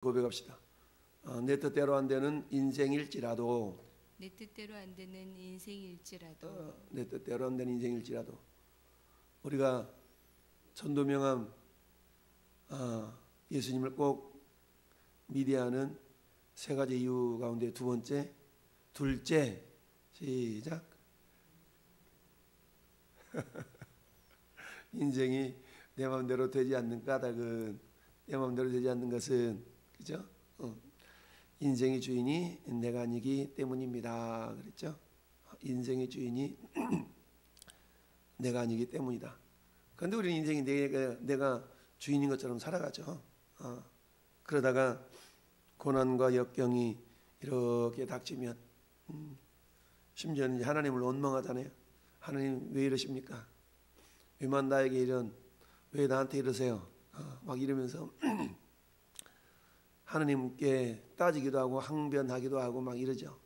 고백합시다. 내 뜻대로 안 되는 인생일지라도, 내 뜻대로 안 되는 인생일지라도, 내 뜻대로 안 되는 인생일지라도, 우리가 전도명함 예수님을 꼭 믿어야 하는 세 가지 이유 가운데 두 번째, 둘째, 시작. 인생이 내 마음대로 되지 않는 까닭은, 내 마음대로 되지 않는 것은, 그죠? 인생의 주인이 내가 아니기 때문입니다. 그랬죠? 인생의 주인이 내가 아니기 때문이다. 그런데 우리는 인생이 내가 주인인 것처럼 살아가죠. 그러다가 고난과 역경이 이렇게 닥치면 심지어는 이제 하나님을 원망하잖아요. 하나님 왜 이러십니까? 왜만 나에게 왜 나한테 이러세요? 막 이러면서 하나님께 따지기도 하고 항변하기도 하고 막 이러죠.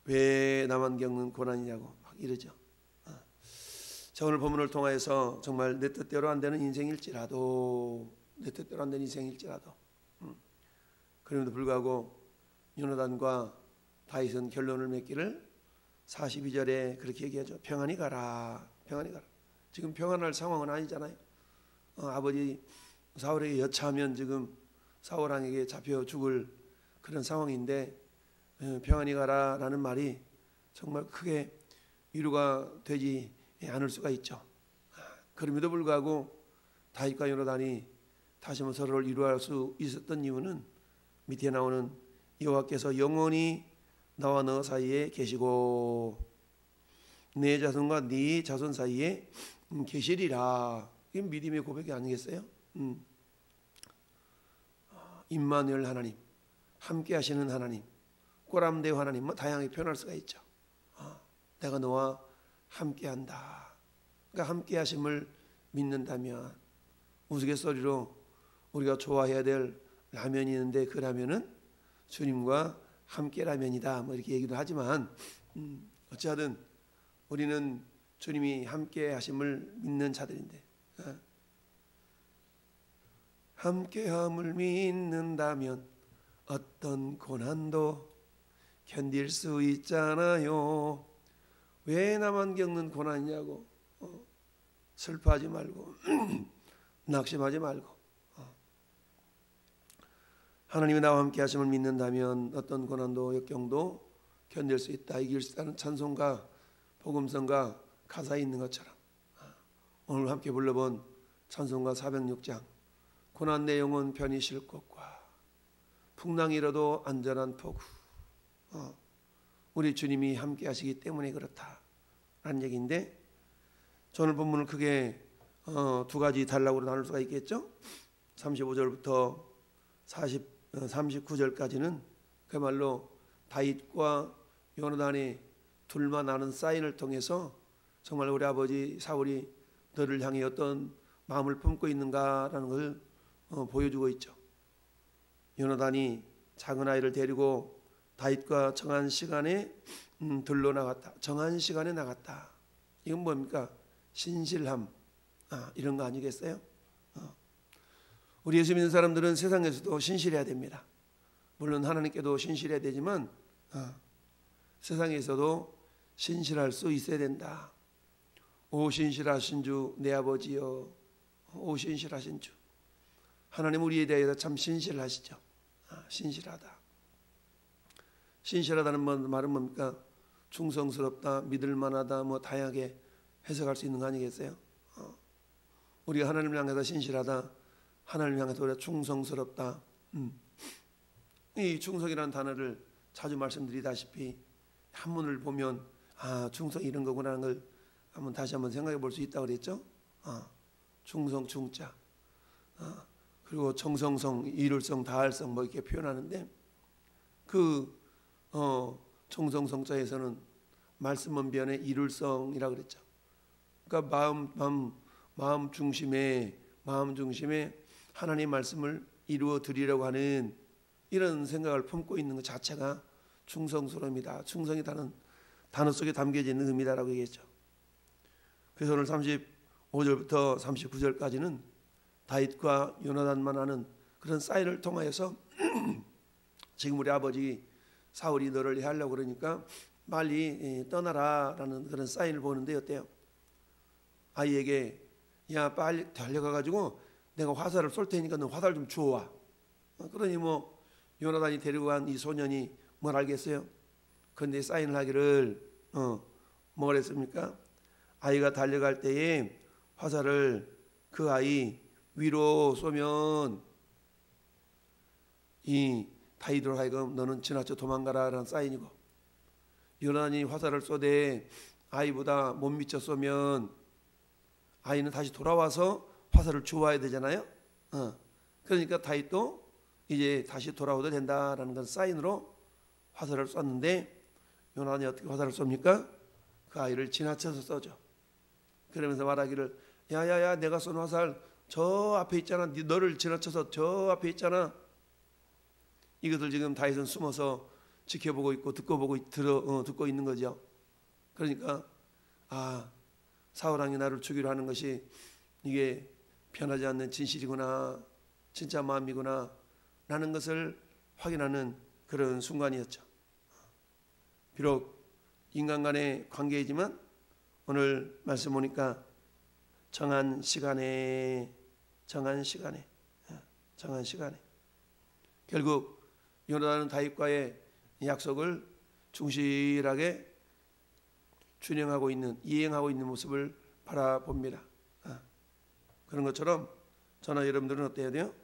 왜 나만 겪는 고난이냐고 막 이러죠. 자, 오늘 본문을 통하여서 정말 내 뜻대로 안 되는 인생일지라도, 내 뜻대로 안 되는 인생일지라도, 그럼에도 불구하고 요나단과 다윗은 결론을 맺기를 42절에 그렇게 얘기하죠. 평안히 가라, 평안히 가라. 지금 평안할 상황은 아니잖아요. 아버지 사울에게 여차하면 지금 사울왕에게 잡혀 죽을 그런 상황인데 평안히 가라라는 말이 정말 크게 위로가 되지 않을 수가 있죠. 그럼에도 불구하고 다윗과 요나단이 다시 한번 서로를 위로할 수 있었던 이유는 밑에 나오는 여호와께서 영원히 나와 너 사이에 계시고 내 자손과 네 자손 사이에 계시리라. 이게 믿음의 고백이 아니겠어요? 임마누엘 하나님, 함께 하시는 하나님, 꼬람대오 하나님, 뭐 다양하게 표현할 수가 있죠. 내가 너와 함께한다. 그러니까 함께 하심을 믿는다면 우스갯소리로 우리가 좋아해야 될 라면이 있는데 그 라면은 주님과 함께 라면이다. 뭐 이렇게 얘기도 하지만 어찌하든 우리는 주님이 함께 하심을 믿는 자들인데 함께함을 믿는다면 어떤 고난도 견딜 수 있잖아요. 왜 나만 겪는 고난이냐고 슬퍼하지 말고 낙심하지 말고 하나님이 나와 함께 하심을 믿는다면 어떤 고난도 역경도 견딜 수 있다, 이길 수 있다는 찬송가, 복음성가 가사에 있는 것처럼 오늘 함께 불러본 찬송가 406장 고난 내 영혼 편히 쉴 곳과 풍랑이 일어도 안전한 포구, 우리 주님이 함께 하시기 때문에 그렇다라는 얘기인데, 오늘 본문을 크게 두 가지 단락으로 나눌 수가 있겠죠. 35절부터 39절까지는 그야말로 다윗과 요나단의 둘만 아는 사인을 통해서 정말 우리 아버지 사울이 너를 향해 어떤 마음을 품고 있는가라는 걸 보여주고 있죠. 요나단이 작은 아이를 데리고 다윗과 정한 시간에 들러 나갔다. 정한 시간에 나갔다. 이건 뭡니까? 신실함, 이런 거 아니겠어요? 우리 예수 믿는 사람들은 세상에서도 신실해야 됩니다. 물론 하나님께도 신실해야 되지만 세상에서도 신실할 수 있어야 된다. 오 신실하신 주 내 아버지여, 오 신실하신 주. 하나님 우리에 대해서 참 신실하시죠. 신실하다. 신실하다는 말은 뭡니까? 충성스럽다, 믿을만하다, 뭐 다양하게 해석할 수 있는 거 아니겠어요? 우리가 하나님을 향해서 신실하다, 하나님을 향해서 우리가 충성스럽다. 이 충성이라는 단어를 자주 말씀드리다시피 한문을 보면 충성 이런 거구나 하는 걸 한번 다시 한번 생각해 볼 수 있다고 그랬죠. 충성, 충자. 그리고 정성성, 이룰성, 다할성 뭐 이렇게 표현하는데 그 정성성자에서는 말씀 언변의 이룰성이라고 그랬죠. 그러니까 마음 중심에 하나님의 말씀을 이루어 드리려고 하는 이런 생각을 품고 있는 것 자체가 충성스러움이다. 충성이라는 단어 속에 담겨져 있는 의미다라고 얘기했죠. 그래서 오늘 35절부터 39절까지는 다윗과 요나단만 하는 그런 사인을 통하여서 지금 우리 아버지 사울이 너를 해하려고 그러니까 빨리 떠나라라는 그런 사인을 보는데 어때요? 아이에게 야 빨리 달려가가지고 내가 화살을 쏠 테니까 너 화살 좀 주워와. 그러니 뭐 요나단이 데리고 간 이 소년이 뭘 알겠어요? 그런데 사인을 하기를 뭘 했습니까? 아이가 달려갈 때에 화살을 그 아이 위로 쏘면 이 다윗으로 하여금 너는 지나쳐 도망가라라는 사인이고, 요나단이 화살을 쏘되 아이보다 못 미쳐 쏘면 아이는 다시 돌아와서 화살을 주워야 되잖아요. 그러니까 다윗도 이제 다시 돌아오도 된다라는 건 사인으로 화살을 쐈는데, 요나단이 어떻게 화살을 쏩니까? 그 아이를 지나쳐서 쏘죠. 그러면서 말하기를 야야야 내가 쏜 화살 저 앞에 있잖아. 너를 지나쳐서 저 앞에 있잖아. 이것을 지금 다윗은 숨어서 지켜보고 있고 듣고 있는 거죠. 그러니까 사울 왕이 나를 죽이려 하는 것이 이게 변하지 않는 진실이구나, 진짜 마음이구나 라는 것을 확인하는 그런 순간이었죠. 비록 인간 간의 관계이지만 오늘 말씀 보니까 정한 시간에 결국 요나단은 다윗과의 약속을 충실하게 이행하고 있는 모습을 바라봅니다. 그런 것처럼 저나 여러분들은 어때야 돼요?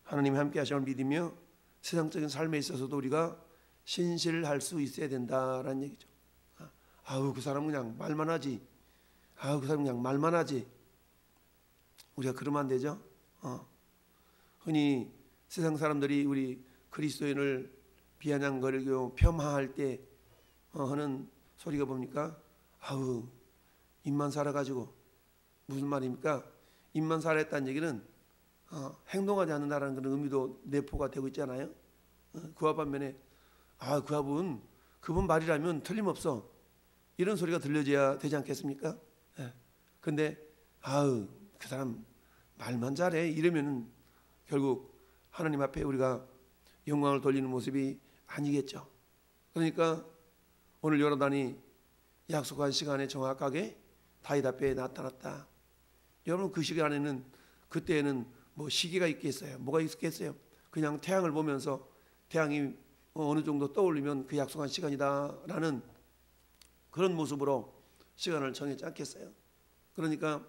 하나님이 함께 하심을 믿으며 세상적인 삶에 있어서도 우리가 신실할 수 있어야 된다라는 얘기죠. 그 사람 그냥 말만 하지. 그 사람 그냥 말만 하지. 우리가 그러면 안 되죠. 흔히 세상 사람들이 우리 그리스도인을 비아냥거리고 폄하할 때 하는 소리가 뭡니까? 입만 살아가지고. 무슨 말입니까? 입만 살았다는 얘기는 행동하지 않는다는 그런 의미도 내포가 되고 있잖아요. 그와 반면에 그분 말이라면 틀림없어, 이런 소리가 들려져야 되지 않겠습니까? 근데 그 사람 말만 잘해 이러면 결국 하나님 앞에 우리가 영광을 돌리는 모습이 아니겠죠. 그러니까 오늘 요나단이 약속한 시간에 정확하게 다윗 앞에 나타났다. 여러분 그 시간에는, 그때에는 뭐 시기가 있겠어요? 뭐가 있겠어요? 그냥 태양을 보면서 태양이 어느 정도 떠올리면 그 약속한 시간이다라는 그런 모습으로 시간을 정했지 않겠어요? 그러니까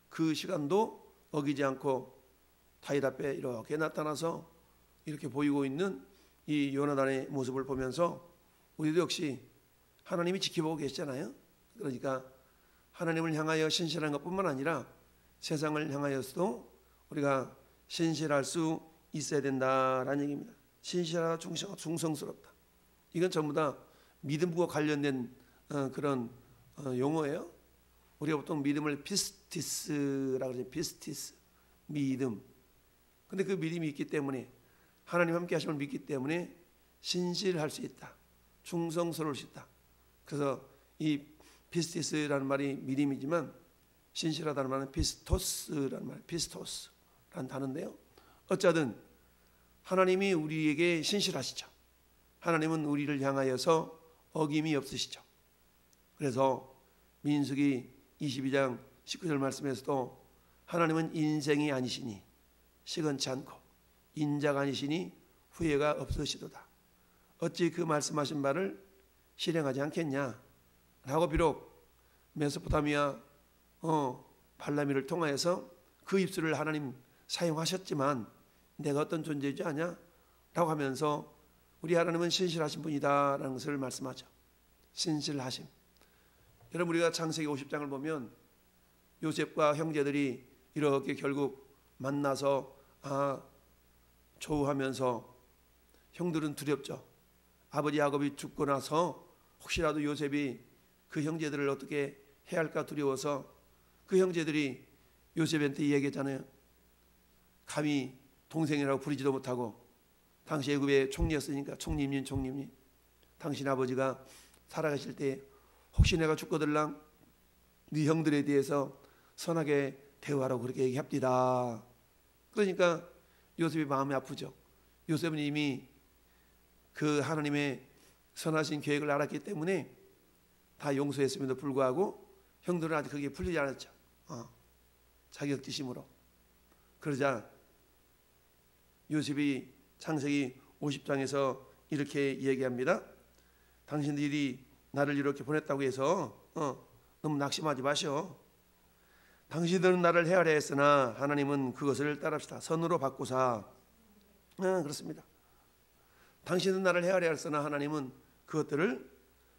그 시간도 어기지 않고 다윗 앞에 이렇게 나타나서 이렇게 보이고 있는 이 요나단의 모습을 보면서 우리도 역시 하나님이 지켜보고 계시잖아요. 그러니까 하나님을 향하여 신실한 것뿐만 아니라 세상을 향하여서도 우리가 신실할 수 있어야 된다라는 얘기입니다. 신실하다, 충성스럽다. 이건 전부 다 믿음과 관련된 그런 용어예요. 우리가 보통 믿음을 피스티스라고 그러죠. 피스티스, 믿음. 근데 그 믿음이 있기 때문에, 하나님 함께 하심을 믿기 때문에 신실할 수 있다, 충성스러울 수 있다. 그래서 이 피스티스라는 말이 믿음이지만 신실하다는 말은 피스토스라는 말, 피스토스라는 단어인데요. 어쩌든 하나님이 우리에게 신실하시죠. 하나님은 우리를 향하여서 어김이 없으시죠. 그래서 민수기 22장 19절 말씀에서도 하나님은 인생이 아니시니 시건치 않고 인자가 아니시니 후회가 없으시도다. 어찌 그 말씀하신 바를 실행하지 않겠냐 라고 비록 메소포타미아 발라미를 통하여서 그 입술을 하나님 사용하셨지만 내가 어떤 존재이지 아냐 라고 하면서 우리 하나님은 신실하신 분이다 라는 것을 말씀하죠. 신실하심. 여러분 우리가 창세기 50장을 보면 요셉과 형제들이 이렇게 결국 만나서 조우하면서 형들은 두렵죠. 아버지 야곱이 죽고 나서 혹시라도 요셉이 그 형제들을 어떻게 해야 할까 두려워서 그 형제들이 요셉한테 이야기했잖아요. 감히 동생이라고 부르지도 못하고, 당시 애굽의 총리였으니까 총리님, 당신 아버지가 살아가실 때 혹시 내가 죽거들랑 네 형들에 대해서 선하게 대우하라고 그렇게 얘기합디다. 그러니까 요셉이 마음이 아프죠. 요셉은 이미 그 하나님의 선하신 계획을 알았기 때문에 다 용서했음에도 불구하고 형들은 아직 그게 풀리지 않았죠. 자격지심으로. 그러자 요셉이 창세기 50장에서 이렇게 얘기합니다. 당신들이 나를 이렇게 보냈다고 해서 너무 낙심하지 마셔. 당신들은 나를 헤아려 했으나 하나님은 그것을 따릅시다. 선으로 바꾸사. 그렇습니다. 당신은 나를 헤아려 했으나 하나님은 그것들을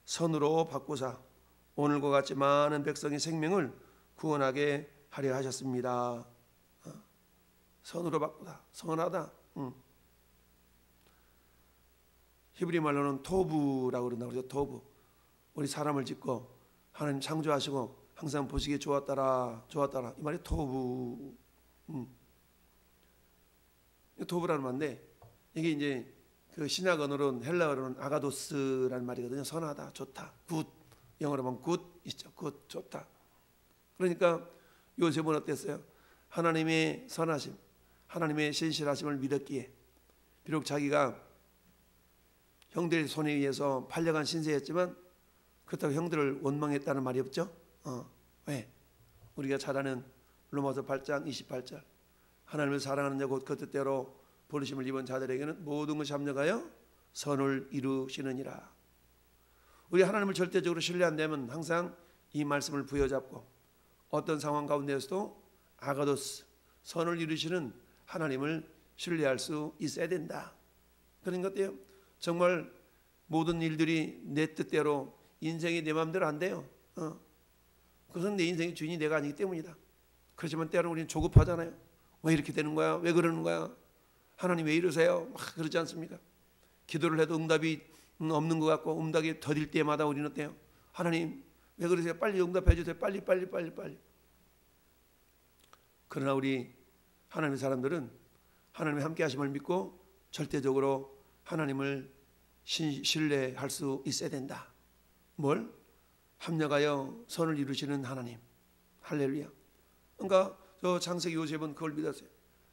선으로 바꾸사 오늘과 같이 많은 백성의 생명을 구원하게 하려 하셨습니다. 선으로 바꾸다. 선하다. 히브리 말로는 토부라고 그런다고 그러죠. 토부. 우리 사람을 짓고 하나님 창조하시고 항상 보시기에 좋았더라. 이 말이 토부. 토부라는 말인데 이게 이제 그 신약 언어로는 헬라어로는 아가도스라는 말이거든요. 선하다, 좋다, 굿. 영어로 보면 굿 있죠. 굿, 좋다. 그러니까 요셉은 어땠어요? 하나님의 선하심, 하나님의 신실하심을 믿었기에 비록 자기가 형들의 손에 의해서 팔려간 신세였지만 그렇다고 형들을 원망했다는 말이 없죠. 왜? 우리가 잘 아는 로마서 8장 28절 하나님을 사랑하는 자 곧 그 뜻대로 부르심을 입은 자들에게는 모든 것이 합력하여 선을 이루시느니라. 우리 하나님을 절대적으로 신뢰 안 되면 항상 이 말씀을 부여잡고 어떤 상황 가운데서도 아가도스 선을 이루시는 하나님을 신뢰할 수 있어야 된다. 그런 것 같아요. 정말 모든 일들이 내 뜻대로 인생이 내 마음대로 안 돼요. 그것은 내 인생의 주인이 내가 아니기 때문이다. 그렇지만 때로는 우리는 조급하잖아요. 왜 이렇게 되는 거야? 왜 그러는 거야? 하나님 왜 이러세요? 막 그러지 않습니까? 기도를 해도 응답이 없는 것 같고 응답이 더딜 때마다 우리는 어때요? 하나님 왜 그러세요? 빨리 응답해 주세요. 빨리. 그러나 우리 하나님의 사람들은 하나님의 함께 하심을 믿고 절대적으로 하나님을 신뢰할 수 있어야 된다. 뭘? 합력하여 선을 이루시는 하나님. 할렐루야. 그러니까 저 창세기 요셉은 그걸 믿었어요.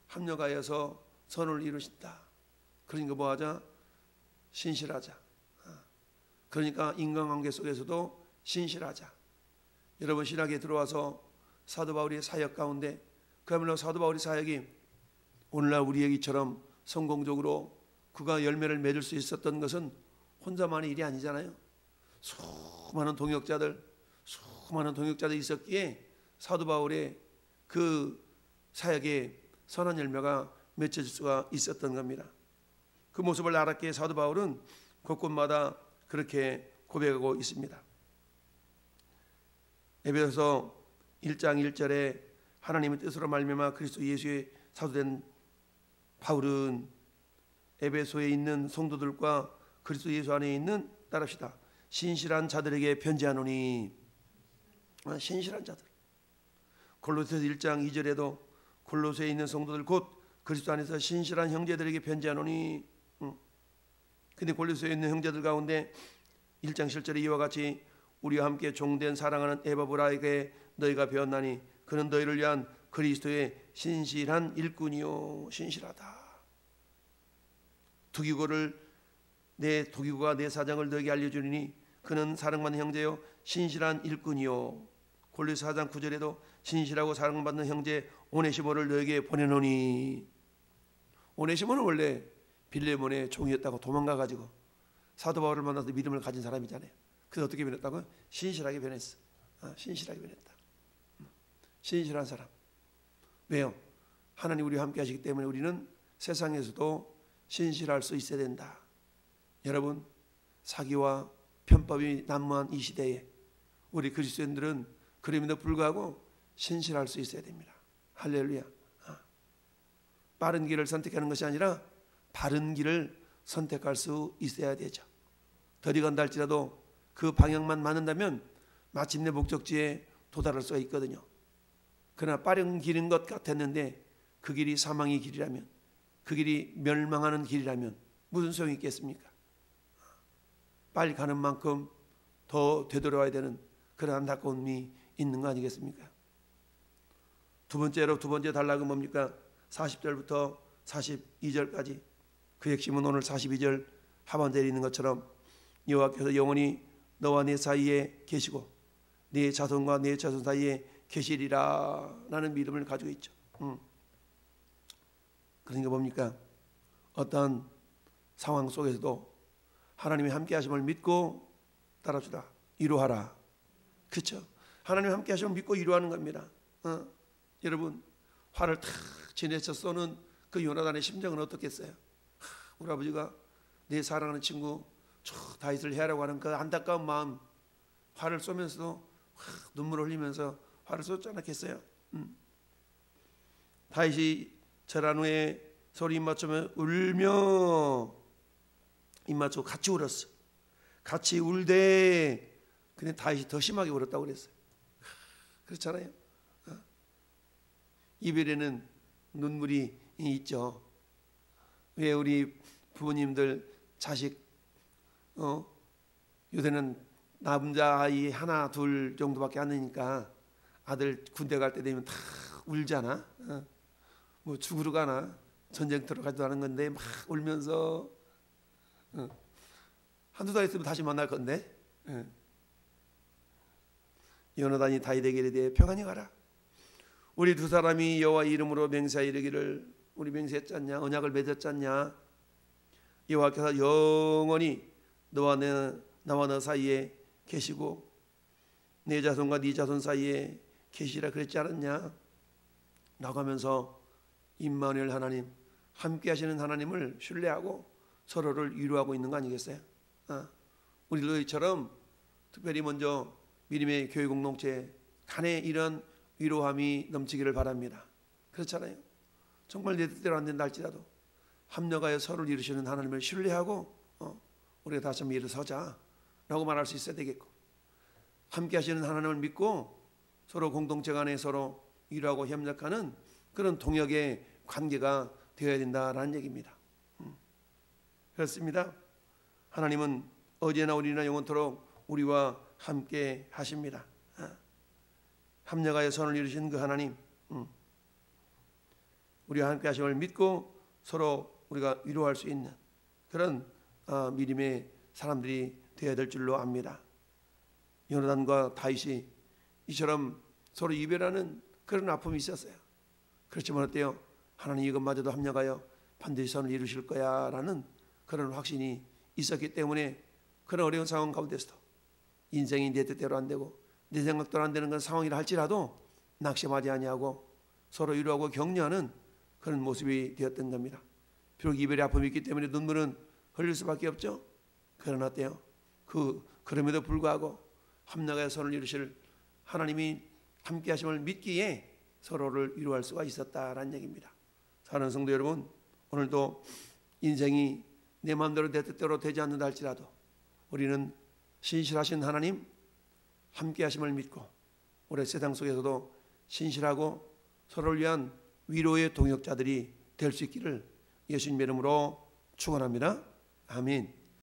합력하여서 선을 이루신다. 그러니까 뭐하자? 신실하자. 그러니까 인간관계 속에서도 신실하자. 여러분 신학에 들어와서 사도 바울의 사역 가운데 그야말로 사도 바울의 사역이 오늘날 우리에게처럼 성공적으로 그가 열매를 맺을 수 있었던 것은 혼자만의 일이 아니잖아요. 수많은 동역자들이 있었기에 사도 바울의 그 사역에 선한 열매가 맺혀질 수가 있었던 겁니다. 그 모습을 알았기에 사도 바울은 곳곳마다 그렇게 고백하고 있습니다. 에베소서 1장 1절에 하나님의 뜻으로 말미암아 그리스도 예수의 사도된 바울은 에베소에 있는 성도들과 그리스도 예수 안에 있는 따릅시다. 신실한 자들에게 편지하노니. 신실한 자들. 골로새서 1장 2절에도 골로새에 있는 성도들 곧 그리스도 안에서 신실한 형제들에게 편지하노니. 근데 골로새에 있는 형제들 가운데 1장 7절에 이와 같이 우리와 함께 종된 사랑하는 에바브라에게 너희가 배웠나니 그는 너희를 위한 그리스도의 신실한 일꾼이요. 신실하다. 도기고가 내 사정을 너에게 알려주리니 그는 사랑받는 형제요 신실한 일꾼이요. 골로새 4장 9절에도 신실하고 사랑받는 형제 오네시모를 너에게 보내노니. 오네시모는 원래 빌레몬의 종이었다고 도망가가지고 사도 바울을 만나서 믿음을 가진 사람이잖아요. 그래서 어떻게 변했다고? 신실하게 변했어. 신실하게 변했다. 신실한 사람. 왜요? 하나님 우리와 함께 하시기 때문에 우리는 세상에서도 신실할 수 있어야 된다. 여러분 사기와 편법이 난무한 이 시대에 우리 그리스도인들은 그럼에도 불구하고 신실할 수 있어야 됩니다. 할렐루야. 빠른 길을 선택하는 것이 아니라 바른 길을 선택할 수 있어야 되죠. 더디 간다 할지라도 그 방향만 맞는다면 마침내 목적지에 도달할 수가 있거든요. 그러나 빠른 길인 것 같았는데 그 길이 사망의 길이라면, 그 길이 멸망하는 길이라면 무슨 소용이 있겠습니까? 빨리 가는 만큼 더 되돌아와야 되는 그런 안타까움이 있는 거 아니겠습니까? 두 번째 단락은 뭡니까? 40절부터 42절까지 그 핵심은 오늘 42절 하반절에 있는 것처럼 여호와께서 영원히 너와 내 사이에 계시고 네 자손과 네 자손 사이에 계시리라 라는 믿음을 가지고 있죠. 그러니까 뭡니까? 어떠한 상황 속에서도 하나님이 함께 하심을 믿고 따라주라. 이루하라. 그렇죠? 하나님이 함께 하심을 믿고 이루하는 겁니다. 여러분 화를 탁 지내쳐 쏘는 그 요나단의 심정은 어떻겠어요? 우리 아버지가 내 사랑하는 친구 다윗을 해하라고 하는 그 안타까운 마음, 화를 쏘면서도 눈물을 흘리면서 화를 쏟지 않았겠어요? 다윗이 절한 후에 소리 입맞추며 울며 입맞추고 같이 울었어. 같이 울되 근데 다윗이 더 심하게 울었다고 그랬어요. 그렇잖아요. 이별에는 눈물이 있죠. 왜 우리 부모님들 자식 요새는 남자아이 하나 둘 정도밖에 안 되니까 아들 군대 갈 때 되면 다 울잖아. 뭐 죽으러 가나 전쟁터로 가지도 않은 건데 막 울면서 한두 달 있으면 다시 만날 건데 요나단이 다윗에게 이르되 평안히 가라. 우리 두 사람이 여호와 이름으로 맹세하여 이르기를 우리 맹세했잖냐 언약을 맺었잖냐. 여호와께서 영원히 나와 너 사이에 계시고 내 자손과 네 자손 사이에 계시라 그랬지 않았냐 라고 하면서 임마누엘 하나님 함께 하시는 하나님을 신뢰하고 서로를 위로하고 있는 거 아니겠어요? 우리도 이처럼 특별히 먼저 믿음의 교회 공동체 간에 이런 위로함이 넘치기를 바랍니다. 그렇잖아요. 정말 내 뜻대로 안 된다 할지라도 합력하여 서로를 이루시는 하나님을 신뢰하고 우리가 다시 한번 일어서자 라고 말할 수 있어야 되겠고 함께 하시는 하나님을 믿고 서로 공동체 간에 서로 위로하고 협력하는 그런 동역의 관계가 되어야 된다라는 얘기입니다. 그렇습니다. 하나님은 어제나 우리나 영원토록 우리와 함께 하십니다. 합력하여 선을 이루신 그 하나님 우리와 함께 하심을 믿고 서로 우리가 위로할 수 있는 그런 믿음의 사람들이 되어야 될 줄로 압니다. 요나단과 다윗이 이처럼 서로 이별하는 그런 아픔이 있었어요. 그렇지만 어때요? 하나님 이것마저도 합력하여 반드시 선을 이루실 거야 라는 그런 확신이 있었기 때문에 그런 어려운 상황 가운데서도 인생이 내 뜻대로 안 되고 내 생각대로 안 되는 건 상황이라 할지라도 낙심하지 아니하고 서로 위로하고 격려하는 그런 모습이 되었던 겁니다. 비록 이별의 아픔이 있기 때문에 눈물은 흘릴 수밖에 없죠. 그러나 어때요? 그럼에도 불구하고 합력하여 선을 이루실 하나님이 함께 하심을 믿기에 서로를 위로할 수가 있었다라는 얘기입니다. 사랑하는 성도 여러분, 오늘도 인생이 내 마음대로 내 뜻대로 되지 않는다 할지라도 우리는 신실하신 하나님 함께 하심을 믿고 올해 세상 속에서도 신실하고 서로를 위한 위로의 동역자들이 될 수 있기를 예수님 이름으로 축원합니다. 아멘.